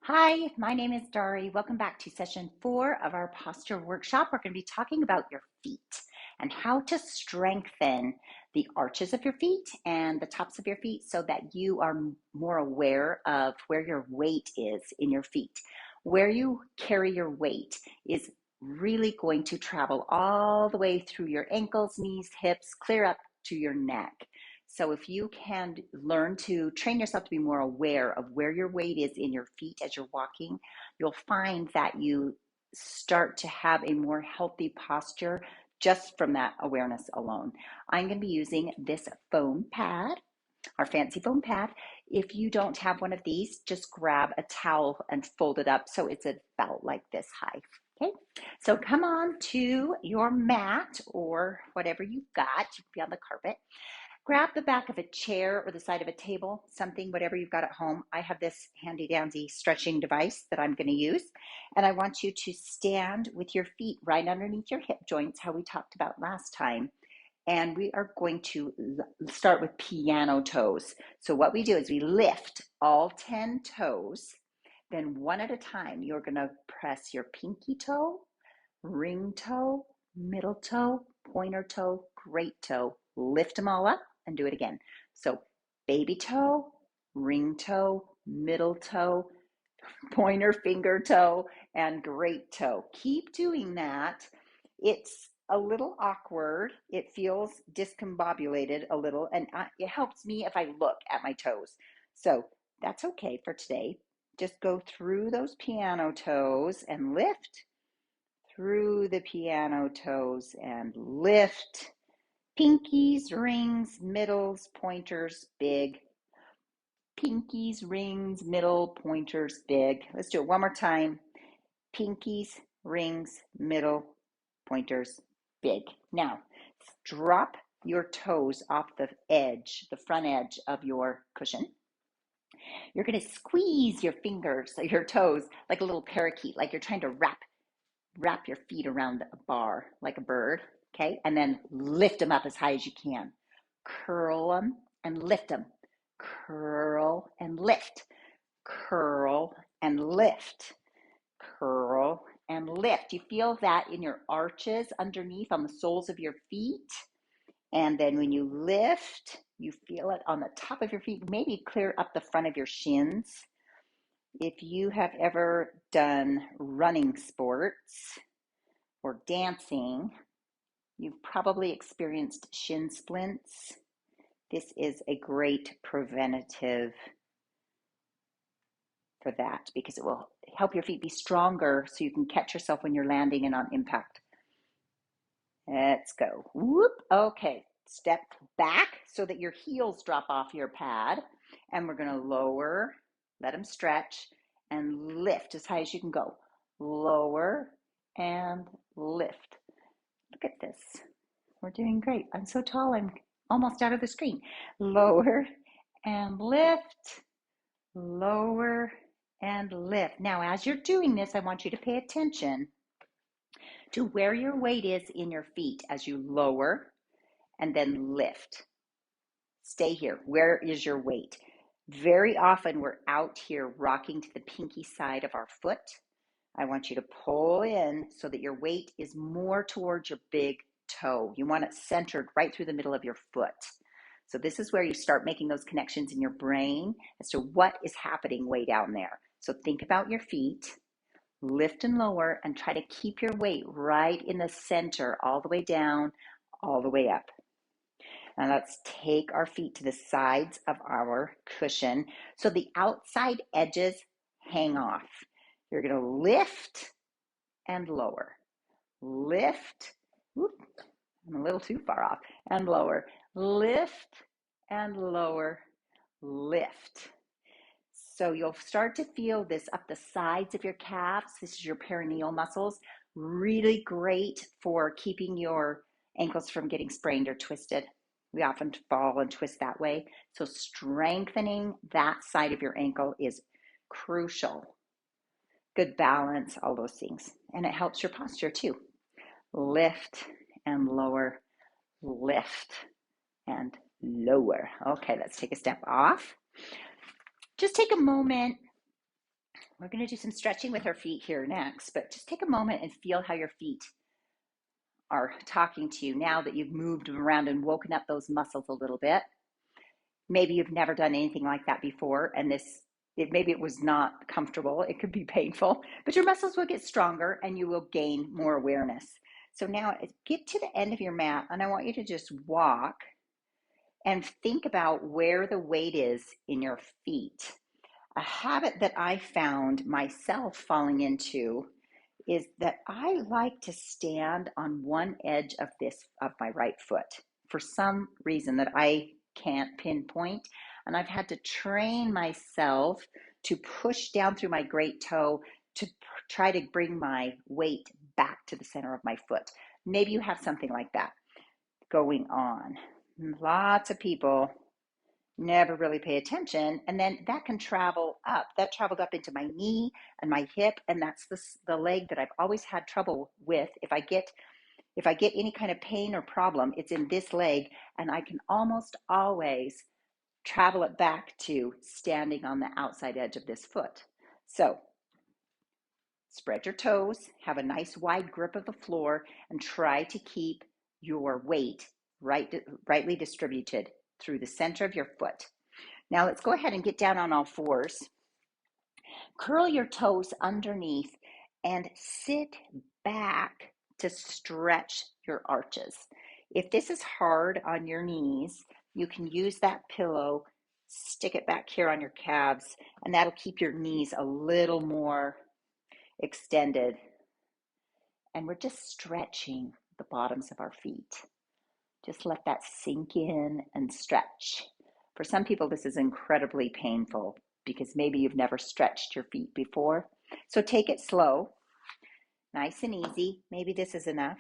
Hi, my name is Dari. Welcome back to session 4 of our posture workshop. We're going to be talking about your feet and how to strengthen the arches of your feet and the tops of your feet so that you are more aware of where your weight is in your feet. Where you carry your weight is really going to travel all the way through your ankles, knees, hips, clear up to your neck. So if you can learn to train yourself to be more aware of where your weight is in your feet as you're walking, you'll find that you start to have a more healthy posture just from that awareness alone. I'm going to be using this foam pad, our fancy foam pad. If you don't have one of these, just grab a towel and fold it up so it's about like this high. Okay, so come on to your mat or whatever you've got. You can be on the carpet. Grab the back of a chair or the side of a table, something, whatever you've got at home. I have this handy dandy stretching device that I'm going to use. And I want you to stand with your feet right underneath your hip joints, how we talked about last time. And we are going to start with piano toes. So what we do is we lift all 10 toes. Then one at a time, you're going to press your pinky toe, ring toe, middle toe, pointer toe, great toe. Lift them all up and do it again. So baby toe, ring toe, middle toe, pointer finger toe, and great toe. Keep doing that. It's a little awkward. It feels discombobulated a little, and it helps me if I look at my toes. So that's okay for today. Just go through those piano toes and lift through the piano toes and lift. Pinkies, rings, middles, pointers, big. Pinkies, rings, middle, pointers, big. Let's do it one more time. Pinkies, rings, middle, pointers, big. Now, drop your toes off the edge, the front edge of your cushion. You're going to squeeze your fingers, your toes, like a little parakeet, like you're trying to wrap your feet around a bar like a bird, okay? And then lift them up as high as you can. Curl them and lift them. Curl and lift. Curl and lift. Curl and lift. You feel that in your arches underneath on the soles of your feet. And then when you lift, you feel it on the top of your feet, maybe clear up the front of your shins. If you have ever done running sports or dancing, you've probably experienced shin splints. This is a great preventative for that because it will help your feet be stronger so you can catch yourself when you're landing and on impact. Let's go. Whoop. Okay. Step back so that your heels drop off your pad. And we're going to lower, let them stretch, and lift as high as you can go. Lower and lift. Look at this. We're doing great. I'm so tall, I'm almost out of the screen. Lower and lift, lower and lift. Now, as you're doing this, I want you to pay attention to where your weight is in your feet as you lower and then lift. Stay here. Where is your weight? Very often we're out here rocking to the pinky side of our foot. I want you to pull in so that your weight is more towards your big toe. You want it centered right through the middle of your foot. So this is where you start making those connections in your brain as to what is happening way down there. So think about your feet, lift and lower, and try to keep your weight right in the center, all the way down, all the way up. Now let's take our feet to the sides of our cushion so the outside edges hang off. You're going to lift and lower. Lift. Whoop, I'm a little too far off. And lower. Lift and lower. Lift. So you'll start to feel this up the sides of your calves. This is your perineal muscles. Really great for keeping your ankles from getting sprained or twisted. We often fall and twist that way. So strengthening that side of your ankle is crucial. Good balance, all those things. And it helps your posture too. Lift and lower, lift and lower. Okay, let's take a step off. Just take a moment We're going to do some stretching with our feet here next, but just take a moment and feel how your feet are talking to you now that you've moved them around and woken up those muscles a little bit. Maybe you've never done anything like that before, and maybe it was not comfortable. It could be painful, but your muscles will get stronger and you will gain more awareness. So now get to the end of your mat, and I want you to just walk and think about where the weight is in your feet. A habit that I found myself falling into is that I like to stand on one edge of my right foot for some reason that I can't pinpoint. And I've had to train myself to push down through my great toe to try to bring my weight back to the center of my foot. Maybe you have something like that going on. Lots of people never really pay attention, and then that can travel up. That traveled up into my knee and my hip, and that's the leg that I've always had trouble with. If I get any kind of pain or problem, it's in this leg, and I can almost always travel it back to standing on the outside edge of this foot. So spread your toes, have a nice wide grip of the floor, and try to keep your weight rightly distributed through the center of your foot. Now let's go ahead and get down on all fours. Curl your toes underneath and sit back to stretch your arches. If this is hard on your knees, you can use that pillow, stick it back here on your calves, and that'll keep your knees a little more extended. And we're just stretching the bottoms of our feet. Just let that sink in and stretch. For some people, this is incredibly painful because maybe you've never stretched your feet before. So take it slow, nice and easy. Maybe this is enough.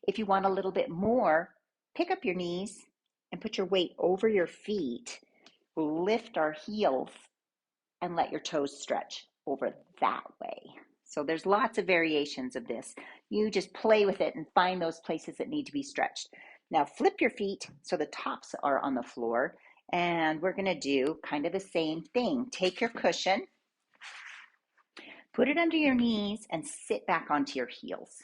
If you want a little bit more, pick up your knees and put your weight over your feet. Lift our heels and let your toes stretch over that way. So there's lots of variations of this. You just play with it and find those places that need to be stretched. Now flip your feet so the tops are on the floor, and we're gonna do kind of the same thing. Take your cushion, put it under your knees, and sit back onto your heels,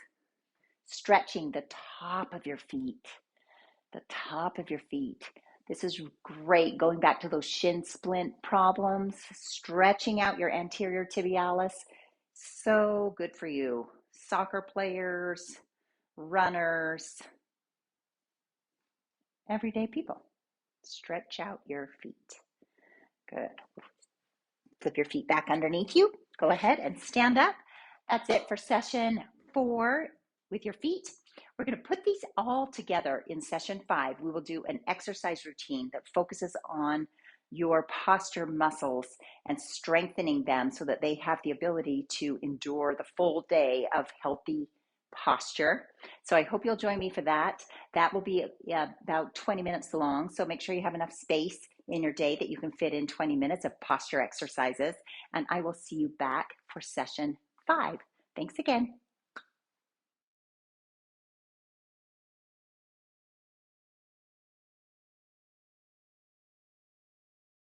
stretching the top of your feet, the top of your feet. This is great, going back to those shin splint problems, stretching out your anterior tibialis. So good for you. Soccer players, runners, everyday people. Stretch out your feet. Good. Flip your feet back underneath you. Go ahead and stand up. That's it for session 4 with your feet. We're going to put these all together in session 5. We will do an exercise routine that focuses on your posture muscles and strengthening them so that they have the ability to endure the full day of healthy posture. So I hope you'll join me for that. That will be about 20 minutes long. So make sure you have enough space in your day that you can fit in 20 minutes of posture exercises. And I will see you back for session 5. Thanks again.